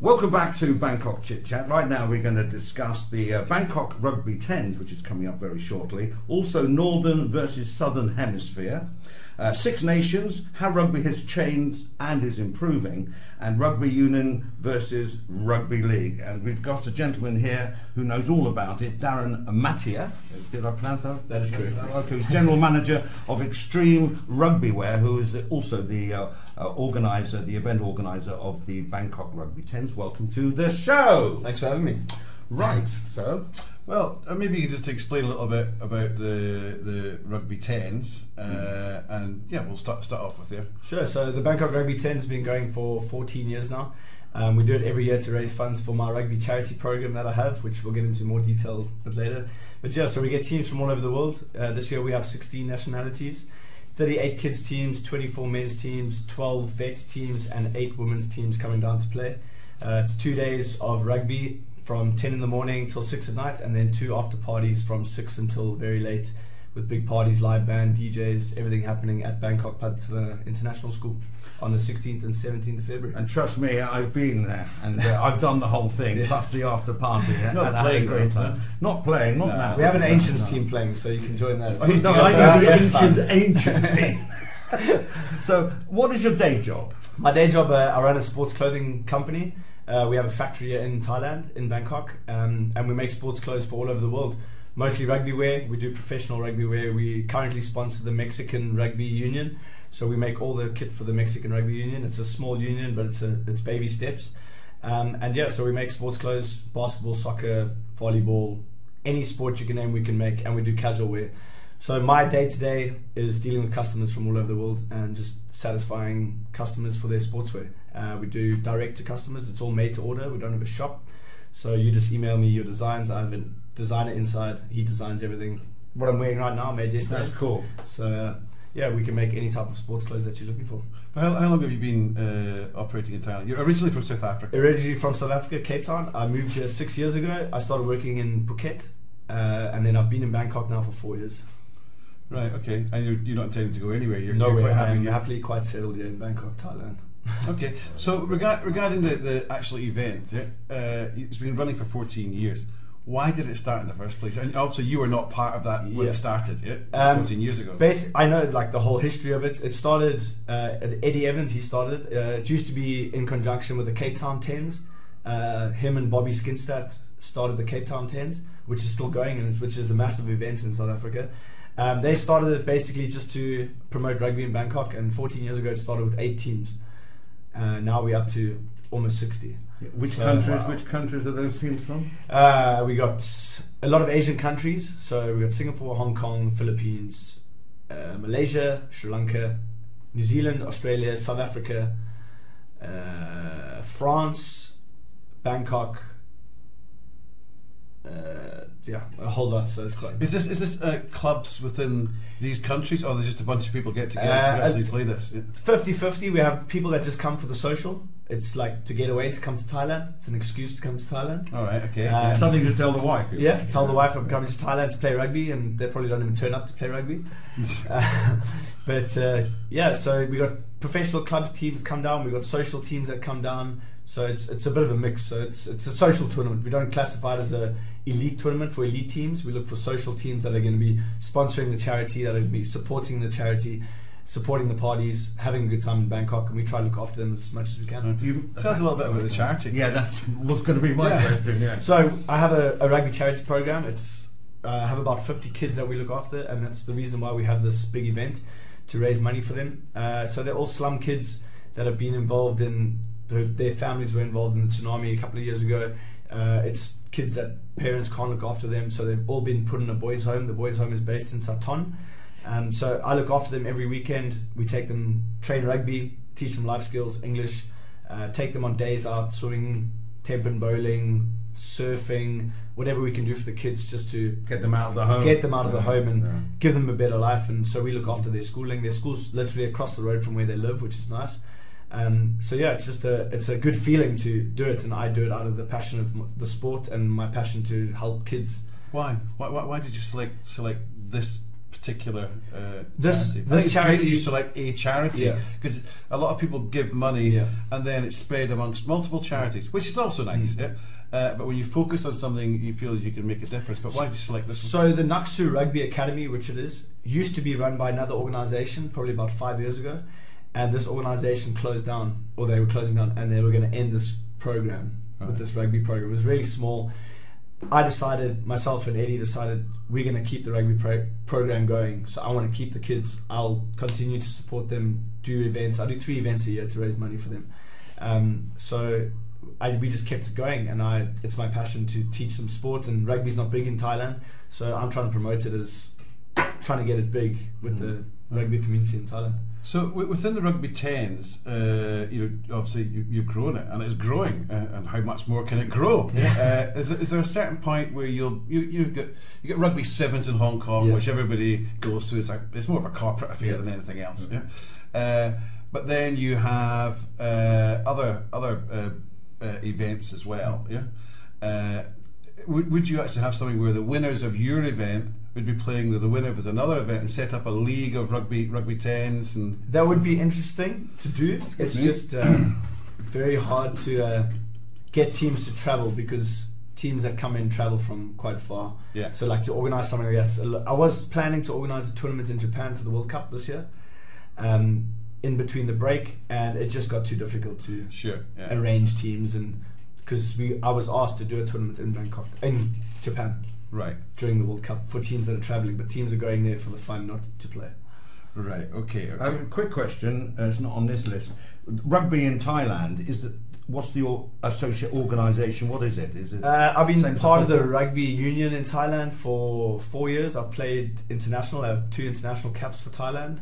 Welcome back to Bangkok Chit Chat. Right now we're going to discuss the Bangkok Rugby 10s, which is coming up very shortly. Also Northern versus Southern Hemisphere. Six Nations, how rugby has changed and is improving, and Rugby Union versus Rugby League. And we've got a gentleman here who knows all about it, Darryn Mathee. Did I pronounce that? That is correct. Okay, who's General Manager of Extreme Rugby Wear, who is also the organizer, the event organizer of the Bangkok Rugby 10s. Welcome to the show. Thanks for having me. Right, so well, maybe you could just explain a little bit about the Rugby 10s, and yeah, we'll start off with there. Sure. So the Bangkok Rugby 10 has been going for 14 years now. We do it every year to raise funds for my rugby charity program that I have, which we'll get into more detail a bit later. But yeah, so we get teams from all over the world. This year we have 16 nationalities, 38 kids teams, 24 men's teams, 12 vets teams, and 8 women's teams coming down to play. It's 2 days of rugby from 10 in the morning till 6 at night, and then 2 after parties from 6 until very late, with big parties, live band, DJs, everything happening at Bangkok Pattana International School on the 16th and 17th of February. And trust me, I've been there, and I've done the whole thing, plus the after party. Not playing, great time. Not playing, not now. We have an Ancients team playing, so you can join that. No, I know the ancient team. So, what is your day job? My day job, I run a sports clothing company. We have a factory here in Thailand, in Bangkok, and we make sports clothes for all over the world. Mostly rugby wear. We do professional rugby wear. We currently sponsor the Mexican Rugby Union, so we make all the kit for the Mexican Rugby Union. It's a small union, but it's baby steps. And yeah, so we make sports clothes, basketball, soccer, volleyball, any sport you can name we can make, and we do casual wear. So my day-to-day is dealing with customers from all over the world and just satisfying customers for their sportswear. We do direct to customers. It's all made to order. We don't have a shop. So you just email me your designs. I have a designer inside. He designs everything. What I'm wearing right now, I made yesterday. That's cool. So yeah, we can make any type of sports clothes that you're looking for. How long have you been operating in Thailand? You're originally from South Africa. Originally from South Africa, Cape Town. I moved here 6 years ago. I started working in Phuket, and then I've been in Bangkok now for 4 years. Right, okay. And you're not intending to go anywhere? You're Nowhere. quite happy. I'm happily quite settled here in Bangkok, Thailand. Okay, so regarding the actual event, it's been running for 14 years. Why did it start in the first place? And obviously you were not part of that when it started, yeah? 14 years ago. I know like the whole history of it. It started, Eddie Evans, he started. It used to be in conjunction with the Cape Town 10s. Him and Bobby Skinstad started the Cape Town 10s, which is still going, and which is a massive event in South Africa. They started it basically just to promote rugby in Bangkok, and 14 years ago it started with 8 teams. Now we're up to almost 60. Which countries are those teams from? We got a lot of Asian countries. So we got Singapore, Hong Kong, Philippines, Malaysia, Sri Lanka, New Zealand, Australia, South Africa, France, Bangkok. Yeah, a whole lot. So it's quite. Is this clubs within these countries, or there's just a bunch of people get together to actually play this? 50-50. We have people that just come for the social. It's like to get away, to come to Thailand. It's an excuse to come to Thailand. All right, okay. Something to tell the wife. Yeah, tell the wife I'm coming to Thailand to play rugby, and they probably don't even turn up to play rugby. But yeah, so we got professional club teams come down. We got social teams that come down. So it's a bit of a mix. So it's a social tournament. We don't classify it as a elite tournament for elite teams. We look for social teams that are going to be sponsoring the charity, that are going to be supporting the charity, supporting the parties, having a good time in Bangkok, and we try to look after them as much as we can. Tell us a little bit about the charity. Yeah, that was going to be my question. Yeah. So I have a rugby charity program. I have about 50 kids that we look after, and that's the reason why we have this big event to raise money for them. So they're all slum kids that have been involved in. Their families were involved in the tsunami a couple of years ago. It's kids that parents can't look after them, so they've all been put in a boys' home. The boys' home is based in Saton. So I look after them every weekend. We take them, train rugby, teach them life skills, English, take them on days out, swimming, tempen bowling, surfing, whatever we can do for the kids just to get them out of the home. And give them a better life. And so we look after their schooling. Their school's literally across the road from where they live, which is nice. So yeah, it's a good feeling to do it, and I do it out of the passion of the sport and my passion to help kids. Why did you select this particular This charity? I think it's great that charity- you select a charity, Yeah. because a lot of people give money Yeah. and then it's spread amongst multiple charities, which is also nice. Yeah? But when you focus on something, you feel you can make a difference. But why did you select this one? So the Naksu Rugby Academy, which it is, used to be run by another organisation probably about 5 years ago, and this organisation closed down, or they were closing down, and they were going to end this program with this rugby program. It was really small. I decided, myself and Eddie decided, we're going to keep the rugby program going. So I want to keep the kids. I'll continue to support them, do events. I do 3 events a year to raise money for them. We just kept it going, and it's my passion to teach them sport, and rugby's not big in Thailand, so I'm trying to promote it as trying to get it big with the rugby community in Thailand. So within the rugby tens, obviously you've grown it, and it's growing. And how much more can it grow? Yeah. Is there a certain point where you get rugby sevens in Hong Kong, which everybody goes to? It's more of a corporate affair than anything else. But then you have other events as well. Would you actually have something where the winners of your event would be playing the winner of another event and set up a league of rugby tens? And that would be interesting to do. It's just very hard to get teams to travel, because teams that come in travel from quite far. So like to organise something like that. I was planning to organise a tournament in Japan for the World Cup this year, in between the break, and it just got too difficult to arrange teams, and because I was asked to do a tournament in Japan, during the World Cup for teams that are travelling, but teams are going there for the fun, not to play. Right. Okay. Quick question. It's not on this list. Rugby in Thailand, what's the associate organisation? What is it? Is it? I've been part of the rugby union in Thailand for 4 years. I've played international. I have 2 international caps for Thailand.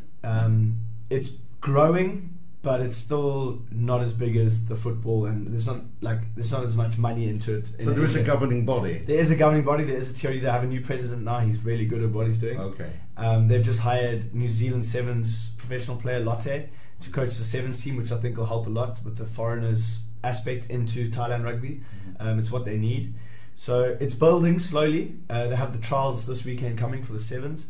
It's growing, but it's still not as big as the football, and there's not as much money into it. But there is a governing body. There is a governing body. There is a theory. They have a new president now. He's really good at what he's doing. Okay. They've just hired New Zealand Sevens professional player Lotte to coach the Sevens team, which I think will help a lot with the foreigners aspect into Thailand rugby. It's what they need. So it's building slowly. They have the trials this weekend coming for the Sevens.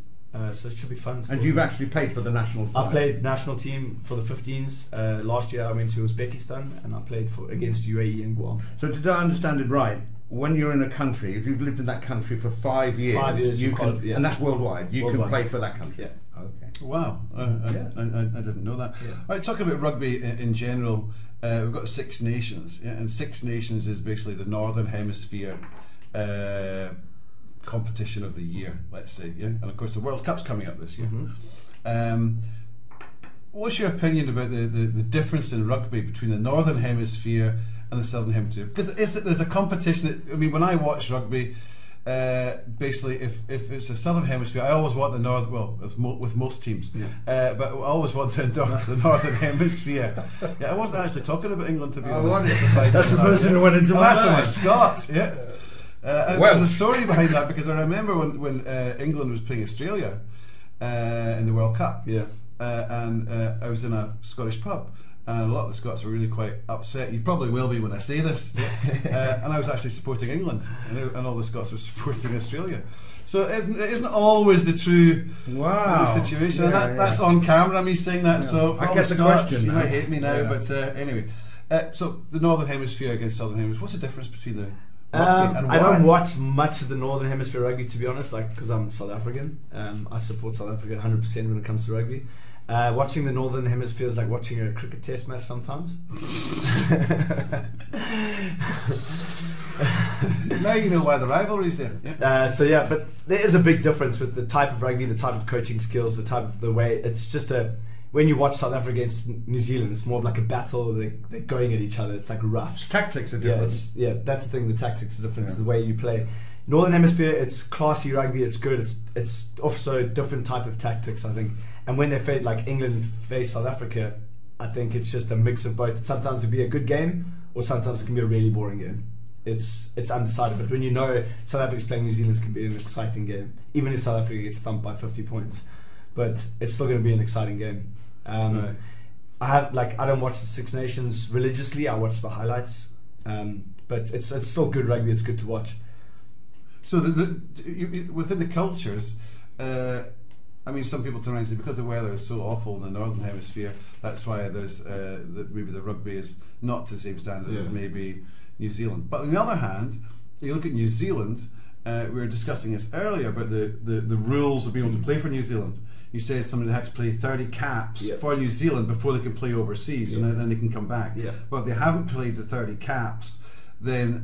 So it should be fun. And you've actually played for the national side? I played national team for the 15s. Last year I went to Uzbekistan and I played against UAE and Guam. So did I understand it right? When you're in a country, if you've lived in that country for 5 years, 5 years you can, and that's worldwide, you can play for that country. Okay. Wow, I didn't know that. All right, talking about rugby in general, we've got 6 nations, and 6 nations is basically the Northern Hemisphere competition of the year, let's say, and of course the World Cup's coming up this year. What's your opinion about the difference in rugby between the Northern Hemisphere and the Southern Hemisphere? Because there's a competition. I mean, when I watch rugby, basically, if it's the Southern Hemisphere, I always want the North. Well, with most teams, but I always want the Northern Hemisphere. I wasn't actually talking about England, to be honest. That's the person who went into my I'm Scot. There's a story behind that, because I remember when England was playing Australia in the World Cup, and I was in a Scottish pub, and a lot of the Scots were really quite upset. You probably will be when I say this, and I was actually supporting England, and all the Scots were supporting Australia. So it isn't always the true situation. That's on camera, me saying that. So I guess a question. You might hate me now, but anyway. So the Northern Hemisphere against Southern Hemisphere. What's the difference between the I don't watch much of the Northern Hemisphere rugby, to be honest, because I'm South African. I support South Africa 100% when it comes to rugby. Watching the Northern Hemisphere is like watching a cricket test match sometimes. Now you know why the rivalry is there. But there is a big difference with the type of rugby, the type of coaching skills, the way. It's just when you watch South Africa against New Zealand, it's more of like a battle. They're going at each other. It's like rough. Tactics are different. That's the thing. The tactics are different. It's the way you play. Northern Hemisphere, it's classy rugby. It's good. It's also a different type of tactics, I think. And when they face, like England face South Africa, I think it's just a mix of both. Sometimes it'll be a good game, or sometimes it can be a really boring game. It's undecided. But when you know South Africa's playing New Zealand, it can be an exciting game, even if South Africa gets thumped by 50 points. But it's still going to be an exciting game. I don't watch the Six Nations religiously. I watch the highlights, but it's still good rugby. It's good to watch. So within the cultures, I mean, some people turn around and say because the weather is so awful in the northern hemisphere, that's why there's maybe the rugby is not to the same standard as maybe New Zealand. But on the other hand, you look at New Zealand. We were discussing this earlier about the rules of being able to play for New Zealand. You said somebody had to play 30 caps for New Zealand before they can play overseas, and then they can come back. But if they haven't played the 30 caps, then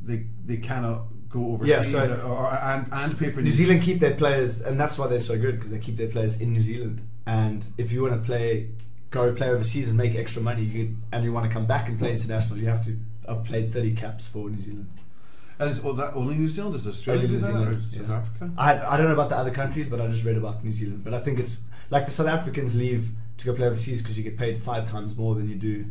they cannot go overseas and pay for New Zealand. Keep their players, and that's why they're so good, because they keep their players in New Zealand. And if you want to go play overseas and make extra money, and you want to come back and play international, you have to have played 30 caps for New Zealand. And is that only New Zealand? Is Australia New Zealand, or South Africa? I don't know about the other countries, but I just read about New Zealand. But I think it's like the South Africans leave to go play overseas because you get paid 5 times more than you do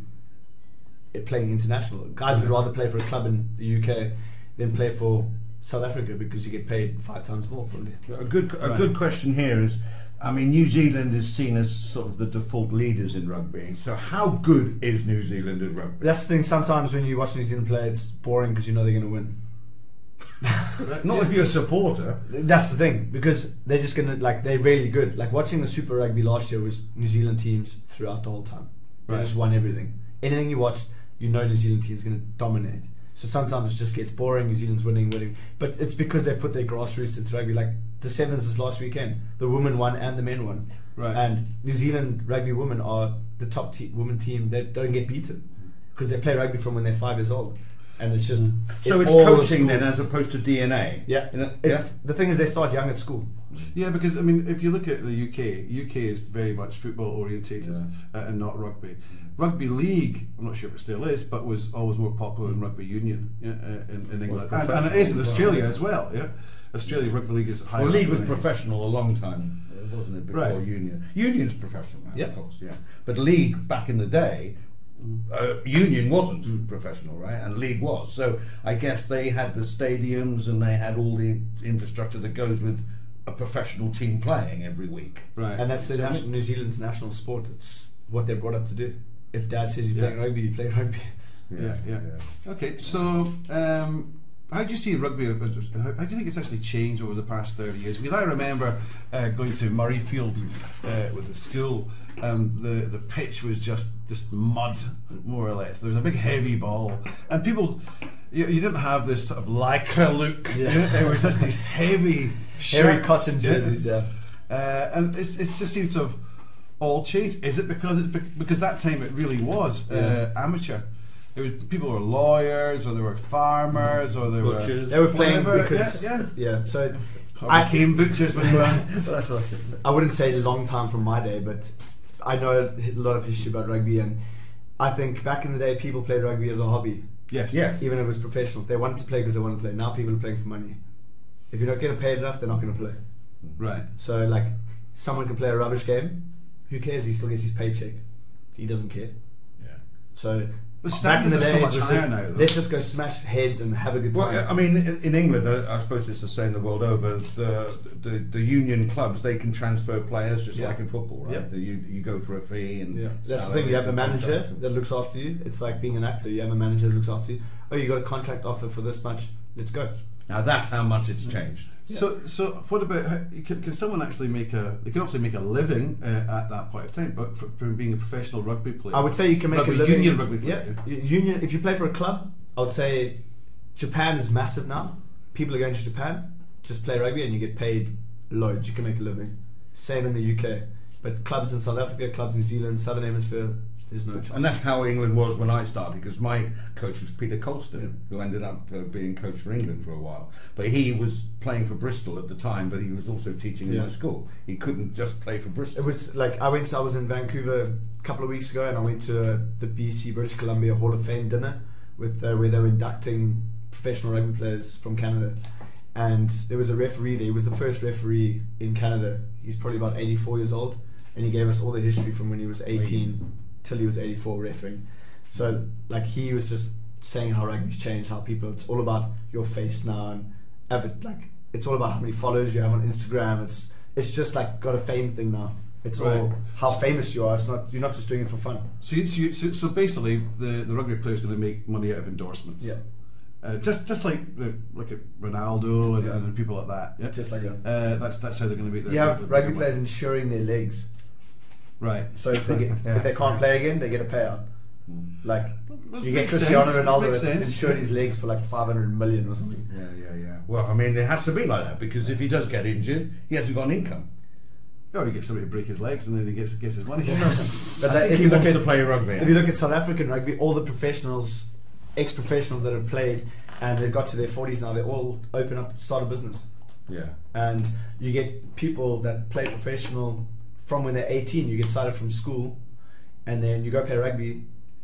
playing international. Guys would rather play for a club in the UK than play for South Africa because you get paid 5 times more, probably. A good question here is, I mean, New Zealand is seen as sort of the default leaders in rugby. So how good is New Zealand in rugby? That's the thing. Sometimes when you watch New Zealand play, it's boring because you know they're going to win. Not if you're a supporter. That's the thing, because they're just gonna they're really good. Like watching the Super Rugby last year was New Zealand teams throughout the whole time. They just won everything. Anything you watched, you know New Zealand team's gonna dominate. So sometimes it just gets boring. New Zealand's winning, but it's because they put their grassroots into rugby. Like the Sevens this last weekend, the women won and the men won. Right. And New Zealand rugby women are the top women team that don't get beaten because they play rugby from when they're 5 years old. And it's just so it's coaching then as opposed to DNA. The thing is they start young at school. Yeah, because I mean, if you look at the UK is very much football orientated and not rugby. Rugby league, I'm not sure if it still is, but was always more popular than rugby union in England, and it is in Australia as well. Yeah, Australia rugby league is high. Well, league was professional a long time, wasn't it? Before union. Union's professional now, of course. Yeah, but league back in the day. Union wasn't professional, right? And league was. So I guess they had the stadiums and they had all the infrastructure that goes with a professional team playing every week. Right. And that's New Zealand's national sport. It's what they're brought up to do. If Dad says you're playing rugby, you play rugby. Yeah. Okay, so how do you see rugby? How do you think it's actually changed over the past 30 years? Because I remember going to Murrayfield with the school, and the pitch was just mud, more or less. There was a big heavy ball, and people, you didn't have this sort of lycra look. It was just these heavy cotton jerseys. And it just seems to have all changed. Is it because that time it really was amateur? It was, people were lawyers, or they were farmers, or they butchers. They were playing because So I became butchers when I wouldn't say a long time from my day, but I know a lot of history about rugby, and I think back in the day people played rugby as a hobby. Yes. Even if it was professional, they wanted to play because they wanted to play. Now people are playing for money. If you're not getting paid enough, they're not going to play. Right. So like, someone can play a rubbish game. Who cares? He still gets his paycheck. He doesn't care. Yeah. So. But back in the day, so much higher now, let's just go smash heads and have a good time. Well, I mean, in England, I suppose it's the same the world over. The union clubs, they can transfer players just like in football, right? You go for a fee, and that's the thing. You have a manager that looks after you. It's like being an actor. You have a manager that looks after you. Oh, you got a contract offer for this much. Let's go. Now that's how much it's changed. So what about, can someone actually make they can obviously make a living at that point of time, but from being a professional rugby player? I would say you can make a living. Union rugby player. Union. If you play for a club, I would say Japan is massive now. People are going to Japan, just play rugby, and you get paid loads. You can make a living. Same in the UK, but clubs in South Africa, clubs in New Zealand, Southern Hemisphere, there's no chance. And that's how England was when I started, because my coach was Peter Colston, who ended up being coach for England for a while. But he was playing for Bristol at the time, but he was also teaching in my school. He couldn't just play for Bristol. It was like I was in Vancouver a couple of weeks ago, and I went to the BC British Columbia Hall of Fame dinner with where they were inducting professional rugby players from Canada. And there was a referee there. He was the first referee in Canada. He's probably about 84 years old, and he gave us all the history from when he was 18 till he was 84 refereeing. So like, he was just saying how rugby's changed, how it's all about your face now, and it's all about how many followers you have on Instagram. It's just like got a fame thing now. It's all how famous you are. It's not, you're not just doing it for fun. So basically the rugby player's going to make money out of endorsements. Yeah. Just like Ronaldo and people like that. Yeah? Just like that's how they're going to be. You have rugby players insuring their legs. Right. So if they can't play again, they get a payout. Like you get makes Cristiano sense. Ronaldo Makes sense. insured his legs for like 500 million or something. Yeah. Well, I mean, it has to be like that because if he does get injured, he hasn't got an income. Or he gets somebody to break his legs and then he gets his money. But I think he wants to play rugby. If you look at South African rugby, all the professionals, ex-professionals that have played and they've got to their 40s now, they all start a business. Yeah. And you get people that play professional from when they're 18. You get started from school, and then you go play rugby.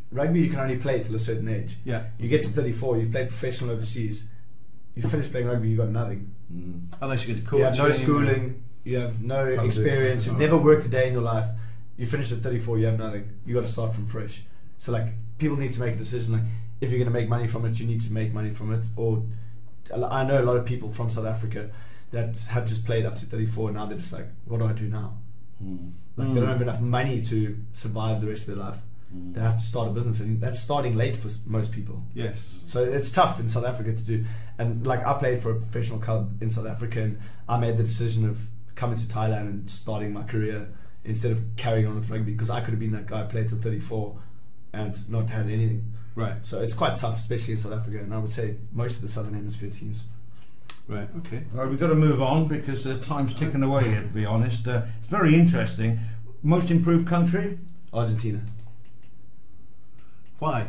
Rugby you can only play till a certain age. Yeah. You get to 34, you've played professional overseas. You finish playing rugby, you got nothing. Unless you get to coach. You have no schooling. You have no experience. You've never worked a day in your life. You finish at 34, you have nothing. You got to start from fresh. So like people need to make a decision. Like if you're going to make money from it, you need to make money from it. Or I know a lot of people from South Africa that have just played up to 34. And now they're just like, what do I do now? Like they don't have enough money to survive the rest of their life. They have to start a business, and that's starting late for most people. Yes. So it's tough in South Africa to do. And like I played for a professional club in South Africa, and I made the decision of coming to Thailand and starting my career instead of carrying on with rugby, because I could have been that guy, played till 34 and not had anything. Right. So it's quite tough, especially in South Africa, and I would say most of the Southern Hemisphere teams. Right, okay. All right, we've got to move on because the time's ticking away here, to be honest. It's very interesting. Most improved country? Argentina. Why?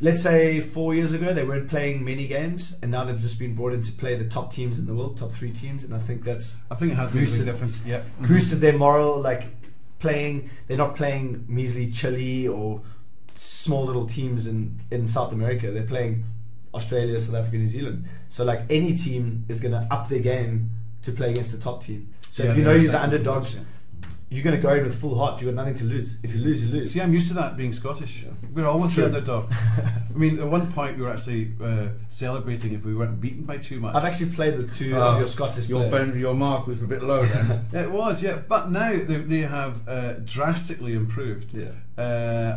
Let's say 4 years ago they weren't playing many games, and now they've just been brought in to play the top teams in the world, top 3 teams, and I think it has made a big difference. Yeah. Boosted their moral. Like they're not playing measly Chile or small little teams in South America. They're playing Australia, South Africa, New Zealand. So like any team is going to up their game to play against the top team. So if you know you're the underdogs, you're going to go in with full heart. You've got nothing to lose. If you lose, you lose. See, I'm used to that being Scottish. We're always the underdog. I mean, at one point we were actually celebrating if we weren't beaten by too much. I've actually played with 2 of your Scottish players. Your mark was a bit low then. It was, yeah. But now they have drastically improved. Yeah.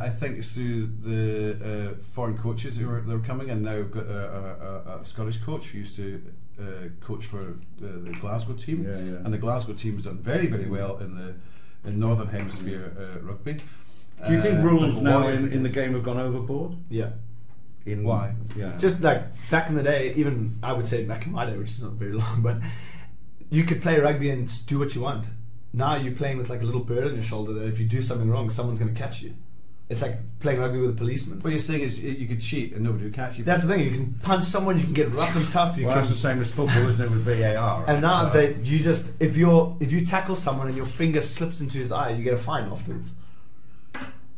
I think it's through the foreign coaches who are coming in. Now we've got a Scottish coach who used to coach for the Glasgow team, and the Glasgow team has done very, very well in Northern Hemisphere rugby. Do you think rules now in the game have gone overboard? Yeah. Why? Yeah. Just like back in the day, even I would say back in my day, which is not very long, but you could play rugby and do what you want. Now you're playing with like a little bird on your shoulder that if you do something wrong, someone's going to catch you. It's like playing rugby with a policeman. What you're saying is you could cheat and nobody would catch you. That's the thing. You can punch someone. You can get rough and tough. That's the same as football, isn't it, with VAR? And now that you just if you tackle someone and your finger slips into his eye, you get a fine afterwards.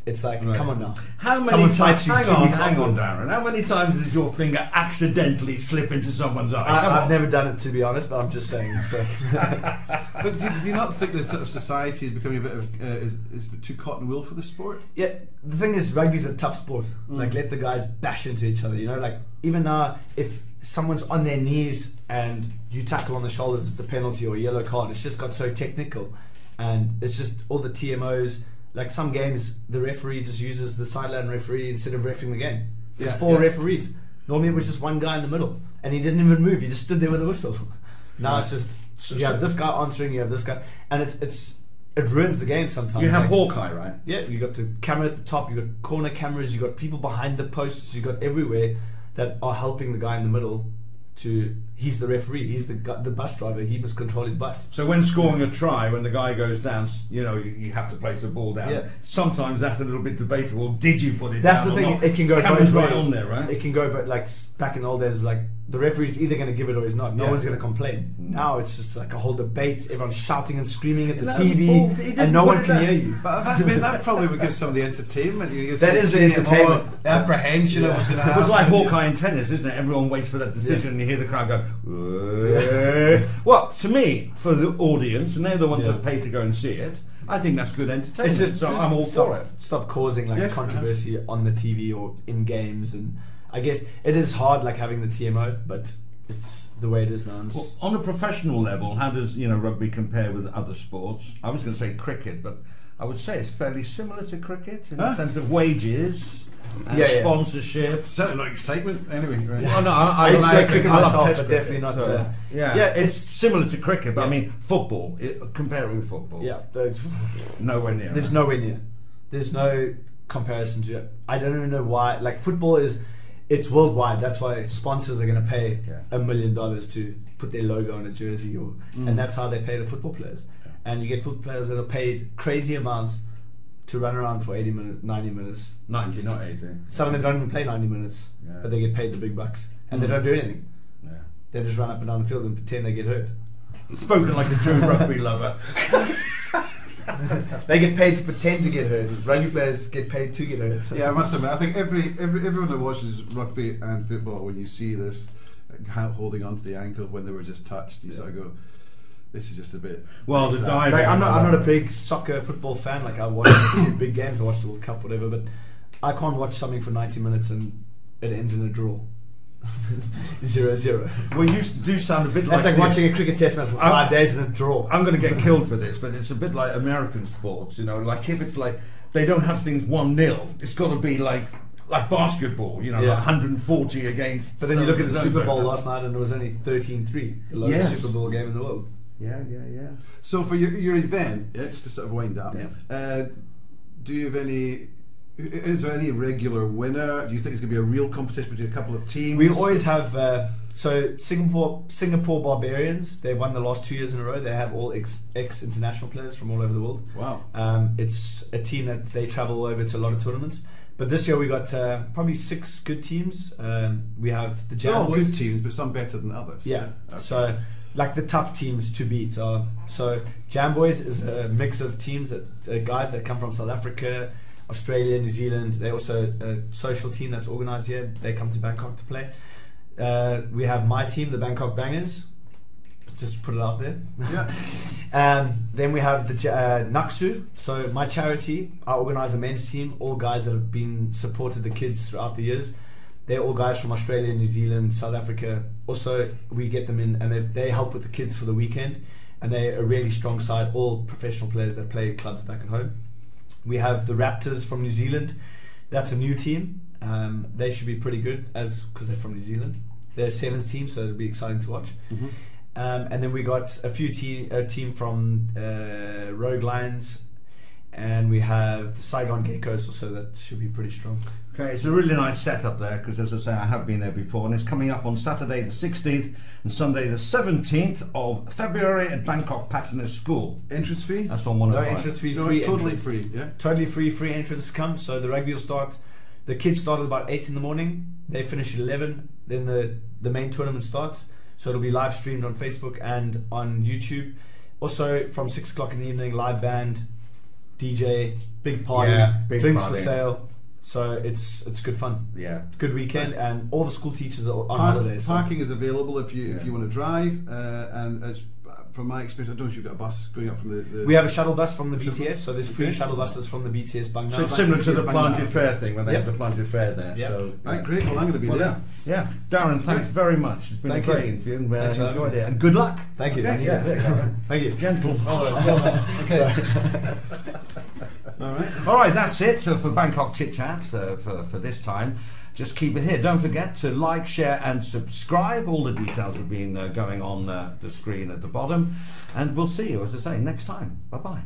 It's like, come on now. How many times? Hang on, Darren. How many times does your finger accidentally slip into someone's eye? I've never done it, to be honest, but I'm just saying. So. But do you not think that sort of society is becoming a bit of is too cotton wool for the sport? Yeah, the thing is, rugby's a tough sport. Like, let the guys bash into each other. You know, like even now, if someone's on their knees and you tackle on the shoulders, it's a penalty or a yellow card. It's just got so technical, and it's just all the TMOs. Like some games, the referee just uses the sideline referee instead of refereeing the game. There's 4 referees. Normally it was just one guy in the middle, and he didn't even move. He just stood there with a whistle. Now it's just you have this guy answering, you have this guy, and it ruins the game sometimes. You have Hawkeye, right? Yeah, you got the camera at the top, you got corner cameras, you got people behind the posts, you got everywhere that are helping the guy in the middle. He's the referee, he's the bus driver, he must control his bus. So when scoring a try, when the guy goes down, you know, you have to place the ball down. Yeah. Sometimes that's a little bit debatable. Did you put it That's down? the thing, or not? it can go Camera's both right ways. on there, right? It can go, but like back in the old days, like the referee's either going to give it or he's not. No one's going to complain. Now it's just like a whole debate. Everyone's shouting and screaming at the TV, and no one can hear you. But that probably would give some of the entertainment. That is the entertainment. The apprehension of what's going to happen. It's like Hawkeye in tennis, isn't it? Everyone waits for that decision, and you hear the crowd go. Well, to me, for the audience, and they're the ones that pay to go and see it, I think that's good entertainment. It's just so I'm all for it. Stop causing like controversy on the TV or in games, and I guess it is hard like having the TMO, but it's the way it is now. Well, on a professional level, how does rugby compare with other sports? I was going to say cricket, but I would say it's fairly similar to cricket in the sense of wages and sponsorship. Certainly not excitement, anyway. Right? Well, no, I used to play cricket I love myself, test but cricket, definitely not. so, it's similar to cricket, but I mean football. Compare it with football. Yeah, nowhere near. There's nowhere near. There's no comparison to it. I don't even know why. Like football it's worldwide. That's why sponsors are going to pay $1 million to put their logo on a jersey, and that's how they pay the football players. Yeah. And you get football players that are paid crazy amounts to run around for 80 minutes, 90 minutes. 90, not 80. Some of them don't even play 90 minutes, but they get paid the big bucks, and they don't do anything. Yeah. They just run up and down the field and pretend they get hurt. Spoken like a true rugby lover. They get paid to pretend to get hurt. Rugby players get paid to get hurt. Yeah, I must admit, I think everyone that watches rugby and football, when you see this holding onto the ankle when they were just touched, you sort of go, this is just a bit. Well, the diving. Like, I'm not a big soccer football fan. Like I watch big games, I watch the World Cup, whatever. But I can't watch something for 90 minutes and it ends in a draw. 0-0. Well, you do sound a bit like. That's like watching a cricket test match for 5 days and a draw. I'm going to get killed for this, but it's a bit like American sports. Like if it's like they don't have things 1-0, it's got to be like basketball. Like 140 against. But then you look at the Super Bowl last night and it was only 13-3, the lowest Super Bowl game in the world. Yeah. So for your event, just to sort of wind up, do you have any? Is there any regular winner? Do you think it's going to be a real competition between a couple of teams? We always have. So Singapore Barbarians. They've won the last 2 years in a row. They have all ex-international players from all over the world. Wow. It's a team that they travel over to a lot of tournaments. But this year we got probably 6 good teams. We have the Jam all Boys. Good teams, but some better than others. Yeah. Okay. So like the tough teams to beat are. So Jam Boys is a mix of teams that guys that come from South Africa, Australia, New Zealand. They're also a social team that's organised here. They come to Bangkok to play. We have my team, the Bangkok Bangers. Just put it out there. Yeah. Then we have the Naksu. So my charity, I organise a men's team. All guys that have been supported the kids throughout the years. They're all guys from Australia, New Zealand, South Africa. Also, we get them in and they help with the kids for the weekend. And they're a really strong side. All professional players that play clubs back at home. We have the Raptors from New Zealand. That's a new team. They should be pretty good because they're from New Zealand. They're a sevens team, so it'll be exciting to watch. Mm-hmm. And then we got a team from Rogue Lions, and we have the Saigon Geckos also. That should be pretty strong. Okay, it's a really nice setup there because, as I say, I have been there before, and it's coming up on Saturday the 16th and Sunday the 17th of February at Bangkok Pattana School. Entrance fee? That's on 105. No entrance fee, free totally entrance. Free, yeah? Totally free entrance to come. So the rugby will start, the kids start at about 8 in the morning, they finish at 11, then the main tournament starts. So it'll be live streamed on Facebook and on YouTube. Also from 6 o'clock in the evening, live band, DJ, big party, big drinks party. for sale. So it's good fun. Yeah, good weekend, and all the school teachers are on holidays. Parking is available if you want to drive, and it's, from my experience, I don't know if you've got a bus going up from the we have a shuttle bus from the BTS, so there's free shuttle buses from the BTS Bang. So it's similar to the Planted Fair thing when they have the Planted Fair there. Yep. So, right, great. Well, I'm going to be there. Yeah, Darryn, thanks very much. It's been a great interview, and enjoyed it. And good luck. Thank you. Thank you, gentle. Okay. All right, that's it for Bangkok Chit Chat for this time. Just keep it here. Don't forget to like, share and subscribe. All the details have been going on the screen at the bottom. And we'll see you, as I say, next time. Bye-bye.